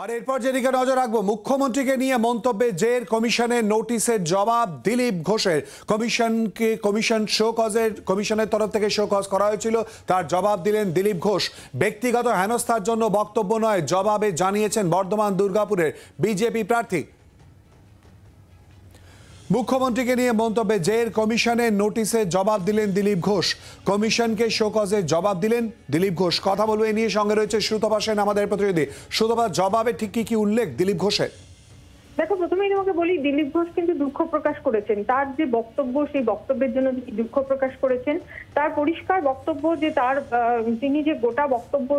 আর এরপর যেদিকে নজর রাখবো, মুখ্যমন্ত্রীকে নিয়ে মন্তব্যে জের কমিশনের নোটিশের জবাব দিলীপ ঘোষের। কমিশনের তরফ থেকে শো কজ করা হয়েছিল, তার জবাব দিলেন দিলীপ ঘোষ। ব্যক্তিগত হেনস্থার জন্য বক্তব্য নয়, জবাবে জানিয়েছেন বর্ধমান দুর্গাপুরের বিজেপি প্রার্থী। মুখ্যমন্ত্রীকে নিয়ে মন্তব্যে জের কমিশনের নোটিশে জবাব দিলেন দিলীপ ঘোষ। কমিশনকে শোকজের জবাব দিলেন দিলীপ ঘোষ। কথা বলবো এ নিয়ে, সঙ্গে রয়েছে সুতপা সেন আমাদের প্রতিনিধি। সুতপা, জবাবে ঠিক কি উল্লেখ দিলীপ ঘোষের? দেখো, প্রথমেই তোমাকে বলি, দিলীপ ঘোষ কিন্তু দুঃখ প্রকাশ করেছেন। তার যে বক্তব্য, সেই বক্তব্যের জন্য তিনি দুঃখ প্রকাশ করেছেন। তার পরিষ্কার বক্তব্য যে তিনি যে গোটা বক্তব্য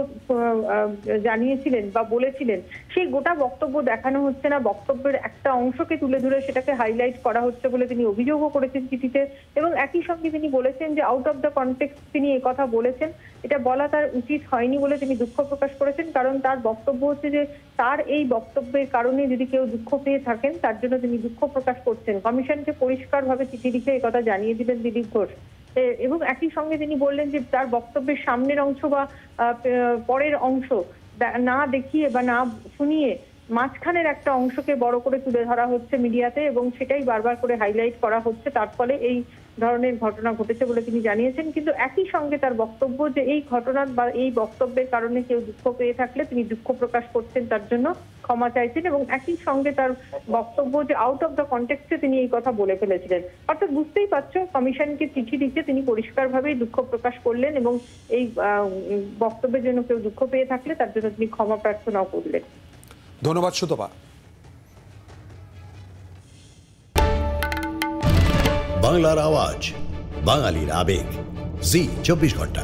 জানিয়েছিলেন বা বলেছিলেন, সেই গোটা বক্তব্য দেখানো হচ্ছে না, বক্তব্যের একটা অংশকে তুলে ধরে সেটাকে হাইলাইট করা হচ্ছে বলে তিনি অভিযোগও করেছেন চিঠিতে। এবং একই সঙ্গে তিনি বলেছেন যে আউট অফ দ্য কনটেক্সট তিনি এই কথা বলেছেন, এটা বলা তার উচিত হয়নি বলে তিনি দুঃখ প্রকাশ করেছেন। কারণ তার বক্তব্য হচ্ছে যে তার এই বক্তব্যের কারণে যদি কেউ দুঃখ পেয়ে থাকেন, তার জন্য তিনি দুঃখ প্রকাশ করছেন। কমিশনকে পরিষ্কারভাবে চিঠি লিখে এই কথা জানিয়ে দিলেন দিলীপ ঘোষ। এবং একই সঙ্গে তিনি বললেন যে তার বক্তব্যের সামনের অংশ বা পরের অংশ না দেখিয়ে বা না শুনিয়ে মাঝখানের একটা অংশকে বড় করে তুলে ধরা হচ্ছে মিডিয়াতে, এবং সেটাই বারবার করে হাইলাইট করা হচ্ছে। তার ফলে এই ধরনের ঘটনা ঘটেছে বলে তিনি জানিয়েছেন। কিন্তু একই সঙ্গে তার বক্তব্য যে এই ঘটনার বা এই বক্তব্যের কারণে কেউ দুঃখ পেয়ে থাকলে তিনি দুঃখ প্রকাশ করছেন, তার জন্য ক্ষমা চাইছেন। এবং একই সঙ্গে তার বক্তব্য যে আউট অফ দ্য কনটেক্সটে তিনি এই কথা বলে ফেলেছিলেন। অর্থাৎ বুঝতেই পারছো, কমিশনকে চিঠি লিখে তিনি পরিষ্কারভাবেই দুঃখ প্রকাশ করলেন, এবং এই বক্তব্যের জন্য কেউ দুঃখ পেয়ে থাকলে তার জন্য তিনি ক্ষমা প্রার্থনাও করলেন। ধন্যবাদ সুতপা। বাংলার আওয়াজ, বাঙালির আবেগ, জি 24 ঘন্টা।